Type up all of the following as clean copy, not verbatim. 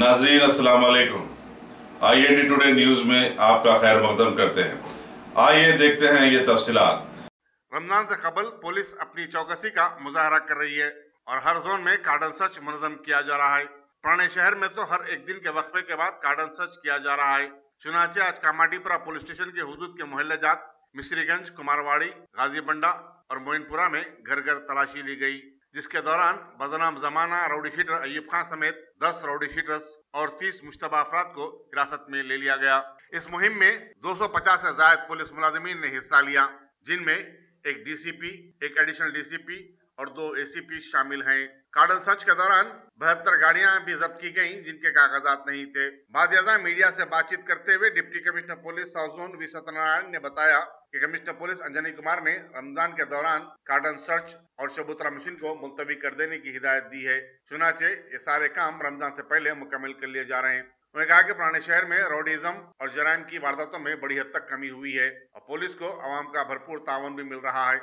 नाजरीन अस्सलाम वालेकुम। IND टुडे न्यूज़ में आपका खैर मकदम करते हैं। आइए देखते हैं ये तफसीलात। रमजान से कबल पुलिस अपनी चौकसी का मुजाहरा कर रही है और हर जोन में कार्डन सर्च मुनज़्ज़म किया जा रहा है। पुराने शहर में तो हर एक दिन के वक्फे के बाद कार्डन सर्च किया जा रहा है। चुनाचे आज कामाटीपुरा पुलिस स्टेशन के हुदूद के मोहल्ले जात मिश्रीगंज, कुमारवाड़ी, गाजीबंडा और मोइनपुरा में घर घर तलाशी ली गई, जिसके दौरान बदनाम जमाना रउडी शीटर अयूब खान समेत 10 रउडी शीटर्स और 30 मुश्तबा अफराद को हिरासत में ले लिया गया। इस मुहिम में 250 से ज्यादा पुलिस मुलाजिमीन ने हिस्सा लिया, जिनमें एक DCP, एक एडिशनल DCP और 2 ACP शामिल हैं। कार्डन सर्च के दौरान 72 गाड़ियां भी जब्त की गईं, जिनके कागजात नहीं थे। बाद मीडिया से बातचीत करते हुए deputy commissioner police south zone V Satyanarayana ने बताया कि कमिश्नर पुलिस अंजनी कुमार ने रमजान के दौरान कार्डन सर्च और चबूतरा मशीन को मुलतवी कर देने की हिदायत दी है। चुनाचे ये सारे काम रमजान से पहले मुकम्मल कर लिए जा रहे हैं। उन्होंने कहा कि पुराने शहर में रौडीज़म और जराइम की वारदातों में बड़ी हद तक कमी हुई है और पुलिस को अवाम का भरपूर ताउन भी मिल रहा है।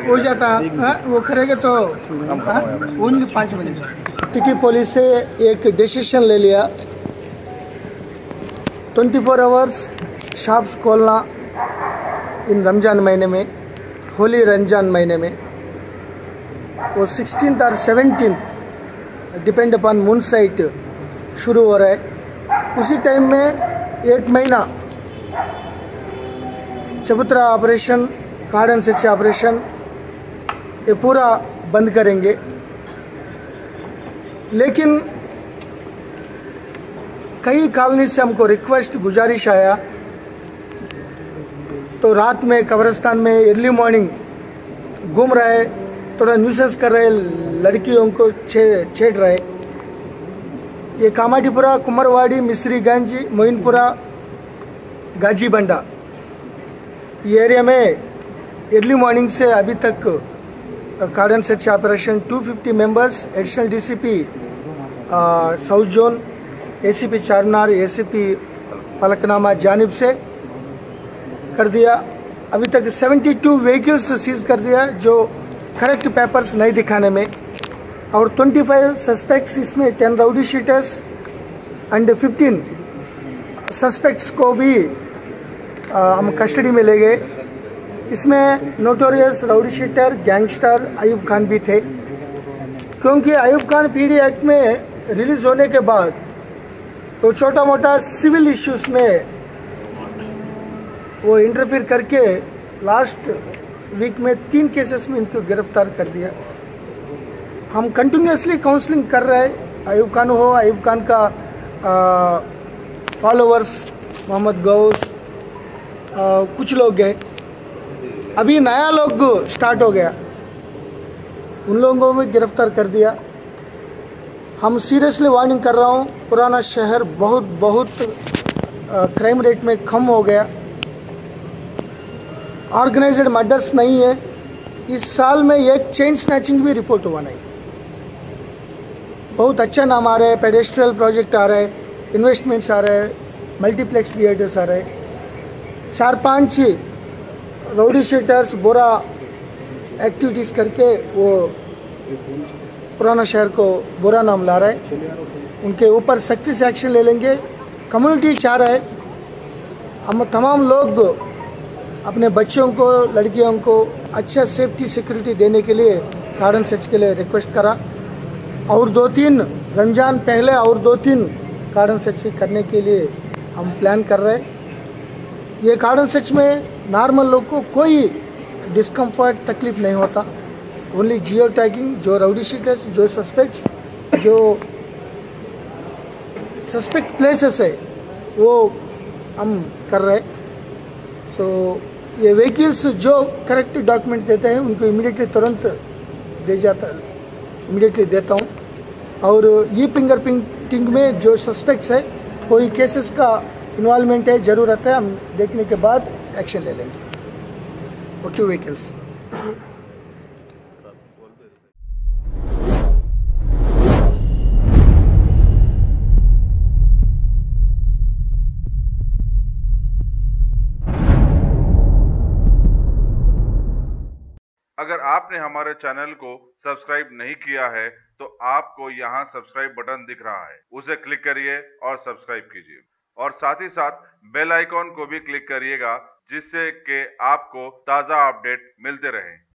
हो जाता वो करेंगे तो ओनली 5 मिनट। सिटी पुलिस से एक डिसीजन ले लिया 24 आवर्स शॉप्स खोलना इन रमजान महीने में, होली रमजान महीने में। वो 16th और 17th depend upon moon site शुरू हो रहा है। उसी टाइम में 1 महीना चबूतरा ऑपरेशन, कार्डन सर्च ऑपरेशन ये पूरा बंद करेंगे। लेकिन कई कॉलोनी से हमको रिक्वेस्ट गुजारिश आया, तो रात में कब्रिस्तान में अर्ली मॉर्निंग घूम रहे, थोड़ा न्यूसेंस कर रहे, लड़कियों को छेड़ रहे। ये कामाटीपुरा, कुमरवाड़ी, मिस्रीगंज, मोइनपुरा, गाजीबंडा ये एरिया में अर्ली मॉर्निंग से अभी तक कार्डन search operation 250 members, additional DCP south zone, ACP Charminar, ACP Falaknuma जानिब से कर दिया। अभी तक 72 व्हीकल्स सीज कर दिया जो करेक्ट पेपर्स नहीं दिखाने में, और 25 सस्पेक्ट्स, इसमें 10 राउडी शीटर्स एंड 15 सस्पेक्ट्स को भी हम कस्टडी में ले गए। इसमें notorious rowdy sheeter gangster Ayub Khan भी थे, क्योंकि अयूब खान पीडी एक्ट में रिलीज होने के बाद तो छोटा मोटा सिविल इश्यूज में वो इंटरफेयर करके लास्ट वीक में 3 केसेस में इनको गिरफ्तार कर दिया। हम कंटिन्यूसली काउंसलिंग कर रहे हैं। अयूब खान हो, अयूब खान का फॉलोअर्स मोहम्मद गौस, कुछ लोग गए, अभी नया लोग स्टार्ट हो गया, उन लोगों को भी गिरफ्तार कर दिया। हम सीरियसली वार्निंग कर रहा हूँ, पुराना शहर बहुत क्राइम रेट में कम हो गया, ऑर्गेनाइज्ड मर्डर्स नहीं है। इस साल में एक चेन स्नैचिंग भी रिपोर्ट हुआ नहीं। बहुत अच्छा नाम आ रहा है, पेडेस्ट्रियल प्रोजेक्ट आ रहा है, इन्वेस्टमेंट्स आ रहे हैं, मल्टीप्लेक्स थिएटर्स आ रहे हैं। 4-5 राउडी शीटर्स बुरा एक्टिविटीज़ करके वो पुराना शहर को बुरा नाम ला रहा है। उनके ऊपर सख्ती से एक्शन ले लेंगे। कम्युनिटी चाह रहा है हम तमाम लोग अपने बच्चों को, लड़कियों को अच्छा सेफ्टी सिक्योरिटी देने के लिए कार्डन सर्च के लिए रिक्वेस्ट करा और 2-3 रमजान पहले और 2-3 कार्डन सर्च करने के लिए हम प्लान कर रहे हैं। ये कार्डन सर्च में नॉर्मल लोग को कोई डिस्कम्फर्ट तकलीफ नहीं होता। ओनली जियो टैगिंग, जो राउडी शीटर्स, जो सस्पेक्ट्स, जो सस्पेक्ट प्लेसेस है वो हम कर रहे हैं। सो ये व्हीकल्स जो करेक्ट डॉक्यूमेंट्स देते हैं उनको इमीडिएटली तुरंत इमीडिएटली देता हूँ। और ये फिंगर प्रिंटिंग में जो सस्पेक्ट्स है कोई केसेस का इन्वॉल्वमेंट है, ज़रूरत है, हम देखने के बाद एक्शन ले लेंगे। Okay vehicles. अगर आपने हमारे चैनल को सब्सक्राइब नहीं किया है तो आपको यहाँ सब्सक्राइब बटन दिख रहा है, उसे क्लिक करिए और सब्सक्राइब कीजिए और साथ ही साथ बेल आइकॉन को भी क्लिक करिएगा जिससे कि आपको ताज़ा अपडेट मिलते रहें।